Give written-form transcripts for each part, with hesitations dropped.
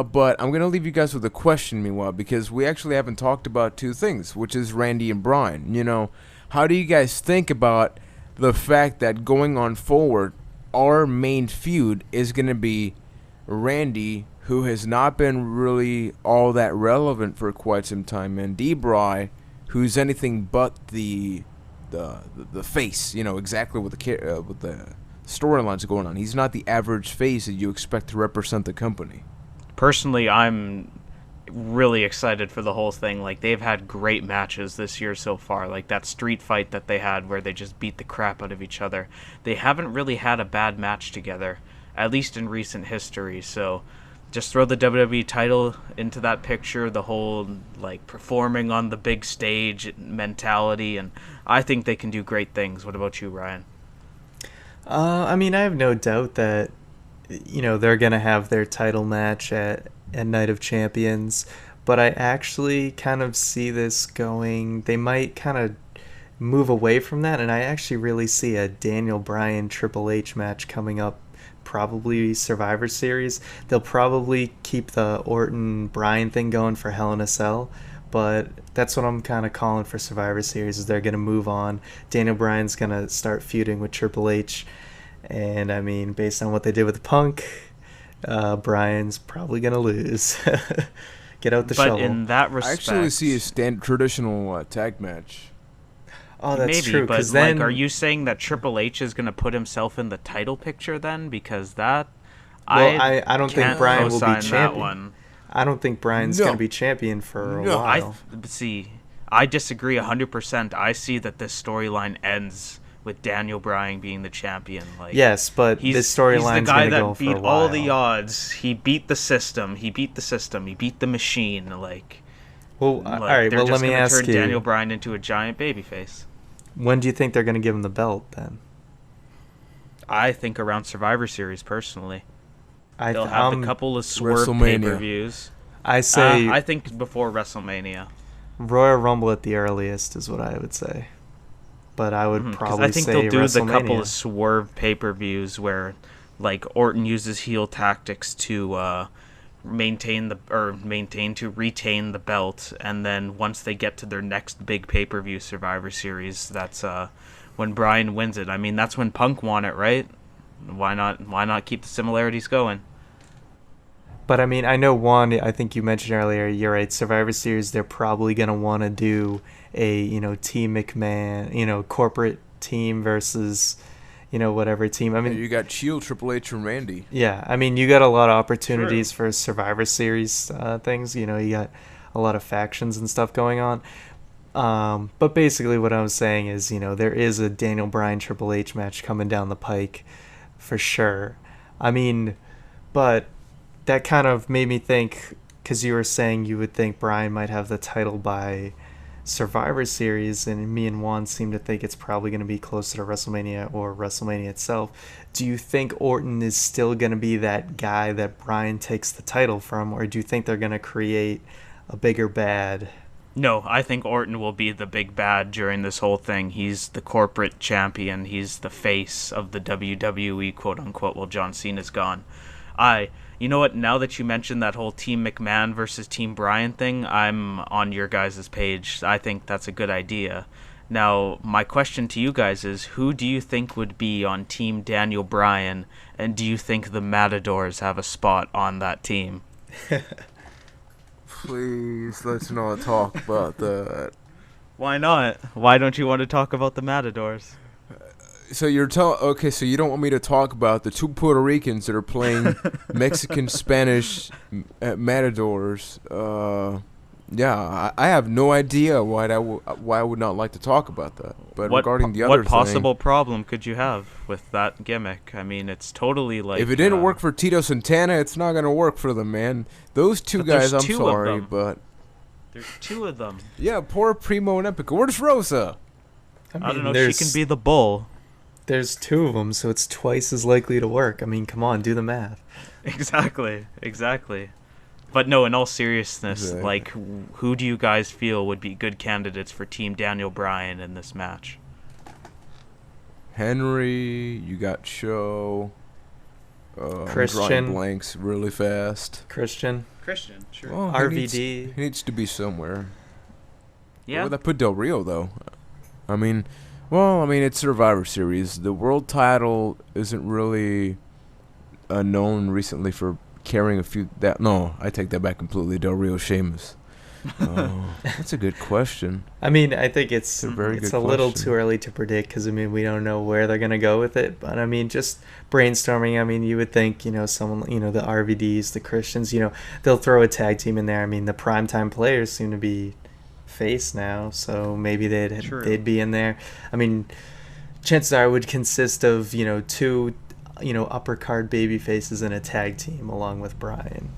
But I'm gonna leave you guys with a question meanwhile, because we actually haven't talked about two things, which is Randy and Bryan. How do you guys think about the fact that going on forward, our main feud is gonna be Randy, who has not been really all that relevant for quite some time, and D-Bry, who's anything but the face. Exactly what the storylines going on. He's not the average face that you expect to represent the company. Personally, I'm really excited for the whole thing. Like, they've had great matches this year so far. Like that street fight that they had where they just beat the crap out of each other. They haven't really had a bad match together, at least in recent history. So just throw the WWE title into that picture, the whole like performing on the big stage mentality, and I think they can do great things. What about you, Ryan? I mean, I have no doubt that they're gonna have their title match at Night of Champions, but I actually kind of see this going. They might kind of move away from that, and I actually really see a Daniel Bryan Triple H match coming up. Probably Survivor Series. They'll probably keep the Orton Bryan thing going for Hell in a Cell, but that's what I'm kind of calling for Survivor Series. Is they're gonna move on. Daniel Bryan's gonna start feuding with Triple H, and I mean, based on what they did with Punk, Bryan's probably gonna lose. Get out the shovel. But in that I respect, actually see a traditional tag match. Oh, that's maybe, true. but then, are you saying that Triple H is going to put himself in the title picture then? Because well, I don't think Bryan will be champion. One. I don't think Bryan's going to be champion for a while. I disagree 100%. I see that this storyline ends with Daniel Bryan being the champion. Like, yes, but this storyline's going to go for a while. He's the guy that beat all the odds. He beat the system. He beat the machine. All right. Well, let me ask you. Turn Daniel Bryan into a giant babyface. When do you think they're going to give him the belt then? I think around Survivor Series, personally. They'll have a couple of swerve pay-per-views. I say... I think before WrestleMania. Royal Rumble at the earliest is what I would say. But I would probably say WrestleMania. I think they'll do the couple of swerve pay-per-views where, like, Orton uses heel tactics to retain the belt, and then once they get to their next big pay-per-view Survivor Series, that's when Bryan wins it. I mean, that's when Punk won it, right? Why not keep the similarities going? But I mean, I know I think you mentioned earlier, you're right, Survivor Series, they're probably going to want to do a, Team McMahon, corporate team versus whatever team. I mean, you got Shield, Triple H, and Randy. Yeah, I mean, you got a lot of opportunities for Survivor Series things. You got a lot of factions and stuff going on. But basically what I was saying is, there is a Daniel Bryan Triple H match coming down the pike for sure. I mean, but that kind of made me think, because you were saying you would think Bryan might have the title by Survivor Series, and me and Juan seem to think it's probably going to be closer to WrestleMania or WrestleMania itself. Do you think Orton is still going to be that guy that Bryan takes the title from, or do you think they're going to create a bigger bad? No, I think Orton will be the big bad during this whole thing. He's the corporate champion. He's the face of the WWE, quote unquote, while John Cena's gone. You know what? Now that you mentioned that whole Team McMahon versus Team Bryan thing, I'm on your guys' page. I think that's a good idea. Now, my question to you guys is, who do you think would be on Team Daniel Bryan, and do you think the Matadors have a spot on that team? Please, let's not talk about that. Why not? Why don't you want to talk about the Matadors? So so you don't want me to talk about the two Puerto Ricans that are playing Mexican Spanish matadors? Yeah, I have no idea why I would not like to talk about that. But regarding the other what possible problem could you have with that gimmick? I mean, it's totally like, if it didn't work for Tito Santana, it's not gonna work for them, man. Those two guys, I'm sorry, but there's two of them. Yeah, poor Primo and Epico. Where's Rosa? I don't know. She can be the bull. There's two of them, so it's twice as likely to work. I mean, come on, do the math. Exactly. But no, in all seriousness, like, who do you guys feel would be good candidates for Team Daniel Bryan in this match? Henry, you got Show. I'm drawing Christian. blanks really fast. Christian. Christian, sure. Well, RVD. He needs to be somewhere. Yeah. Where would I put Del Rio, though? I mean, it's Survivor Series. The world title isn't really known recently for carrying a few... No, I take that back completely. Del Rio, Sheamus. That's a good question. I mean, I think it's a very good little question. too early to predict because, I mean, we don't know where they're going to go with it. But, I mean, just brainstorming, I mean, you would think, someone, the RVDs, the Christians, they'll throw a tag team in there. I mean, the primetime players seem to be face now, so maybe they'd be in there. I mean, chances are it would consist of, two, upper card baby faces and a tag team along with Bryan.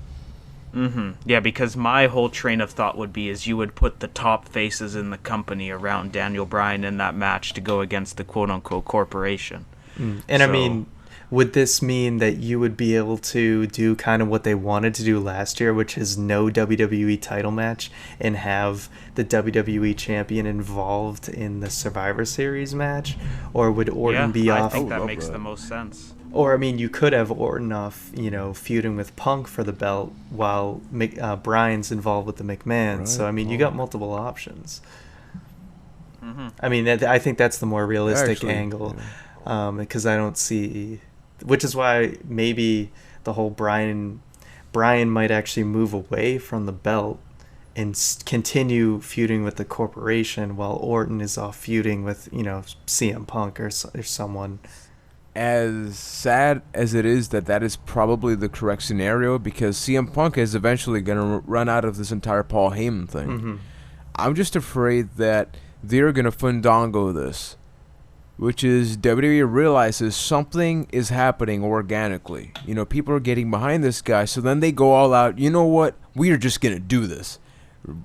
Yeah, because my whole train of thought would be is you would put the top faces in the company around Daniel Bryan in that match to go against the quote-unquote corporation. And I mean, would this mean that you would be able to do kind of what they wanted to do last year, which is no WWE title match, and have the WWE champion involved in the Survivor Series match? Or would Orton be off? I think that makes the most sense. Or, I mean, you could have Orton off, feuding with Punk for the belt while Bryan's involved with the McMahon. Right. So, I mean, you got multiple options. I mean, I think that's the more realistic angle. Yeah. Because I don't see... Which is why maybe the whole Bryan might actually move away from the belt and continue feuding with the corporation while Orton is off feuding with, CM Punk or someone. As sad as it is that is probably the correct scenario, because CM Punk is eventually going to run out of this entire Paul Heyman thing. I'm just afraid that they're going to fandango this, which is WWE realizes something is happening organically. People are getting behind this guy, so then they go all out, you know what, we are just going to do this.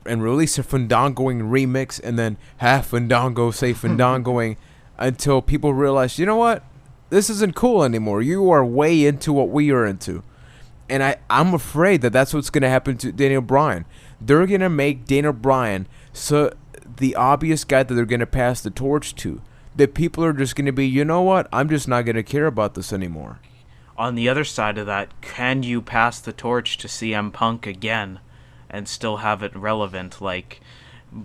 And release a fandangoing remix, and then have Fandango say fandangoing until people realize, you know what, this isn't cool anymore. You are way into what we are into. And I'm afraid that that's what's going to happen to Daniel Bryan. They're going to make Daniel Bryan the obvious guy that they're going to pass the torch to. That people are just going to be, you know what, I'm just not going to care about this anymore. On the other side of that, can you pass the torch to CM Punk again and still have it relevant? Like,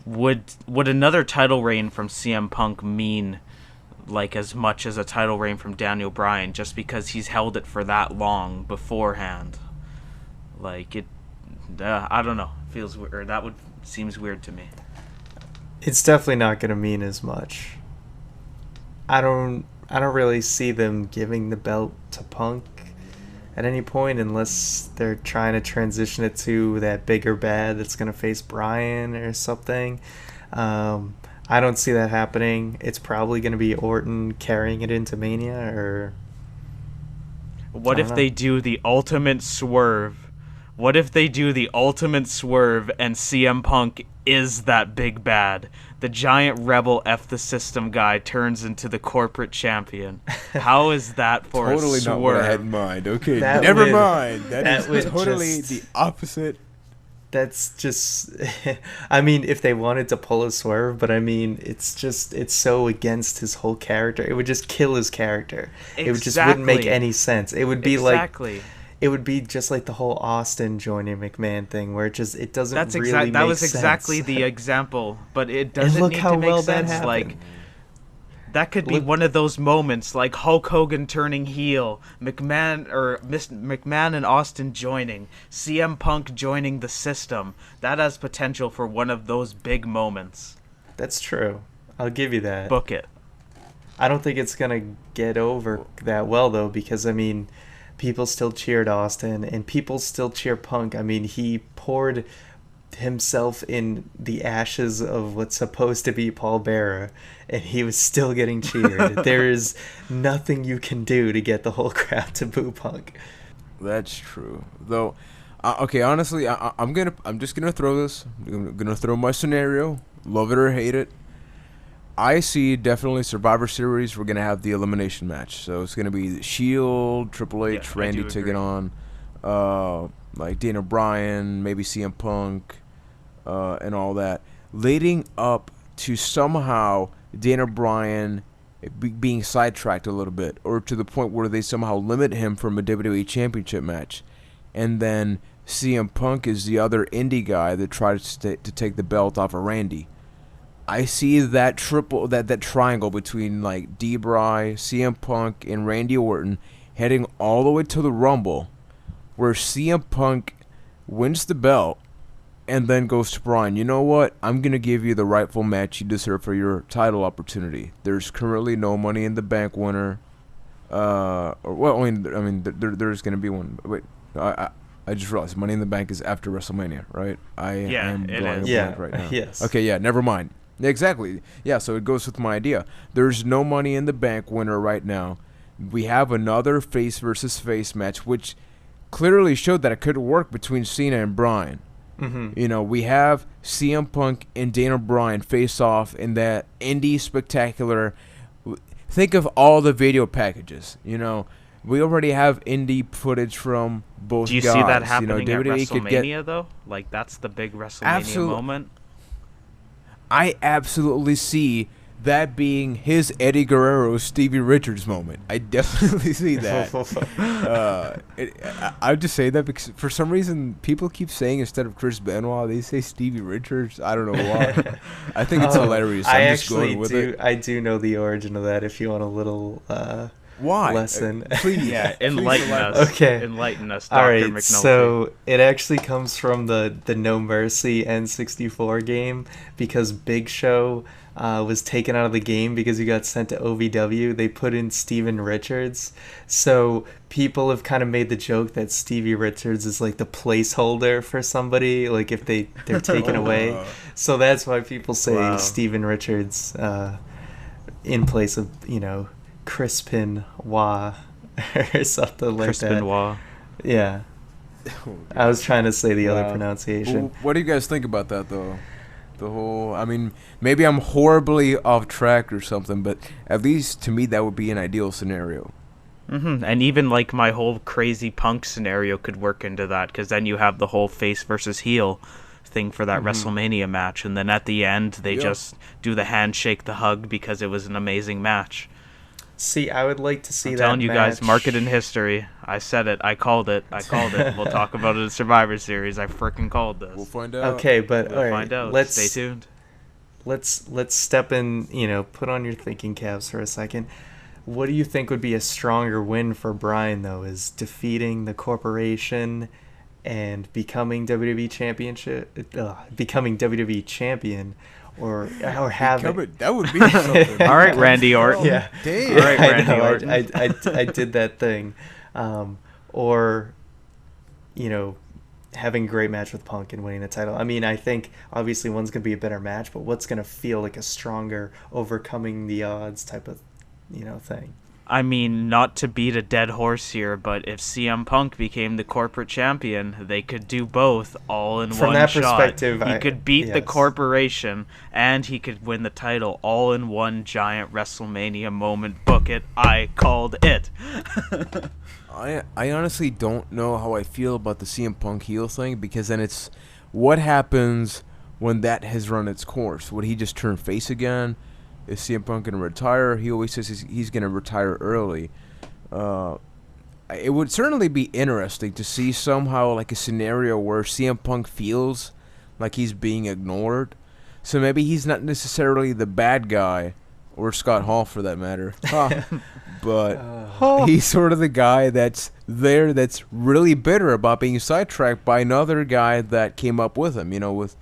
would another title reign from CM Punk mean like as much as a title reign from Daniel Bryan just because he's held it for that long beforehand? Like, it I don't know, feels weird. Seems weird to me. It's definitely not going to mean as much. I don't really see them giving the belt to Punk at any point unless they're trying to transition it to that bigger bad that's going to face Bryan or something. I don't see that happening. It's probably going to be Orton carrying it into Mania, or... What if they do the ultimate swerve? What if they do the ultimate swerve and CM Punk is that big bad? The giant rebel F the system guy turns into the corporate champion. How is that for a swerve? Totally not what I had in mind. Okay, never mind. That is totally the opposite. That's just... I mean, if they wanted to pull a swerve, but I mean, it's so against his whole character. It would just kill his character. Exactly. It just wouldn't make any sense. It would be exactly. It would be just like the whole Austin joining McMahon thing, where it doesn't really make sense. That was exactly the example, but it doesn't need to make sense. Like, that could be one of those moments, like Hulk Hogan turning heel, McMahon and Austin joining, CM Punk joining the system. That has potential for one of those big moments. That's true. I'll give you that. Book it. I don't think it's gonna get over that well though, because I mean, people still cheered Austin and people still cheer Punk. I mean, he poured himself in the ashes of what's supposed to be Paul Bearer, and he was still getting cheered. There is nothing you can do to get the whole crowd to boo Punk. That's true, though. Okay, honestly, I'm just gonna throw this. I'm gonna throw my scenario. Love it or hate it. I see definitely Survivor Series. We're gonna have the elimination match, so it's gonna be the Shield, Triple H, Randy taking on, like Daniel Bryan, maybe CM Punk, and all that, leading up to somehow Daniel Bryan being sidetracked a little bit, or to the point where they somehow limit him from a WWE Championship match, and then CM Punk is the other indie guy that tries to take the belt off of Randy. I see that that triangle between like D-Bry, CM Punk, and Randy Orton heading all the way to the Rumble, where CM Punk wins the belt and then goes to Bryan. You know what? I'm gonna give you the rightful match you deserve for your title opportunity. There's currently no Money in the Bank winner. There's gonna be one. Wait, I just realized Money in the Bank is after WrestleMania, right? I am drawing a blank right now. Yes. Okay, yeah, never mind. Exactly. Yeah, so it goes with my idea. There's no Money in the Bank winner right now. We have another face versus face match, which clearly showed that it could work between Cena and Bryan. Mm-hmm. You know, we have CM Punk and Daniel Bryan face off in that indie spectacular. Think of all the video packages. You know, we already have indie footage from both guys. Do you see that happening at WWE WrestleMania, though? Like, that's the big WrestleMania moment? I absolutely see that being his Eddie Guerrero, Stevie Richards moment. I definitely see that. I just say that because for some reason people keep saying instead of Chris Benoit, they say Stevie Richards. I don't know why. I think it's hilarious. I'm just going with it. I do know the origin of that. If you want a little why lesson, please, yeah, enlighten us. Okay, enlighten us, Dr. All right, McNulty. so it actually comes from the No Mercy N64 game because Big Show was taken out of the game because he got sent to OVW. They put in Steven Richards, so people have kind of made the joke that Stevie Richards is like the placeholder for somebody, like if they're taken away. So that's why people say Steven Richards in place of, you know, Crispin Wah or something like Crispin that. Wah. Yeah. I was trying to say the other pronunciation. Well, what do you guys think about that, though? The whole, I mean, maybe I'm horribly off track or something, but at least to me that would be an ideal scenario. Mm-hmm. And even like my whole crazy Punk scenario could work into that, because then you have the whole face versus heel thing for that WrestleMania match, and then at the end they just do the handshake, the hug, because it was an amazing match. See, I would like to see I'm that telling you match. guys, mark it in history. I said it. I called it. We'll talk about it in Survivor Series. I freaking called this. We'll find out. Okay, but We'll all right, find out. Stay tuned. Let's step in, you know, put on your thinking caps for a second. What do you think would be a stronger win for Bryan, though? Is defeating the corporation and becoming WWE champion, or having that would be something. All right, Randy Orton. Yeah. Damn. All right, Randy Orton. I did that thing, or, you know, having a great match with Punk and winning the title. I mean, I think obviously one's gonna be a better match, but what's gonna feel like a stronger overcoming the odds type of, you know, thing. I mean, not to beat a dead horse here, but if CM Punk became the corporate champion, they could do both all in From one that shot. perspective, He could beat the yes. corporation, and he could win the title all in one giant WrestleMania moment. Book it. I called it. I honestly don't know how I feel about the CM Punk heel thing, because then it's what happens when that has run its course. Would he just turn face again? Is CM Punk going to retire? He always says he's going to retire early. It would certainly be interesting to see somehow like a scenario where CM Punk feels like he's being ignored. So maybe he's not necessarily the bad guy, or Scott Hall for that matter. But he's sort of the guy that's there that's really bitter about being sidetracked by another guy that came up with him, you know, with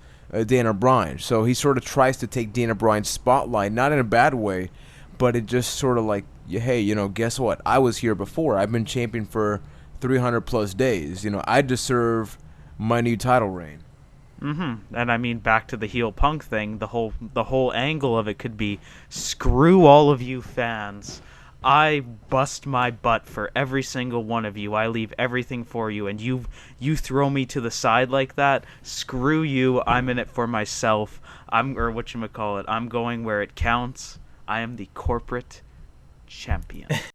Daniel Bryan. So he sort of tries to take Daniel Bryan's spotlight, not in a bad way, but it just sort of like, hey, you know, guess what? I was here before. I've been champion for 300 plus days. You know, I deserve my new title reign. Mm-hmm. And I mean, back to the heel Punk thing, the whole angle of it could be, screw all of you fans. I bust my butt for every single one of you. I leave everything for you, and you throw me to the side like that. Screw you. I'm in it for myself. I'm going where it counts. I am the corporate champion.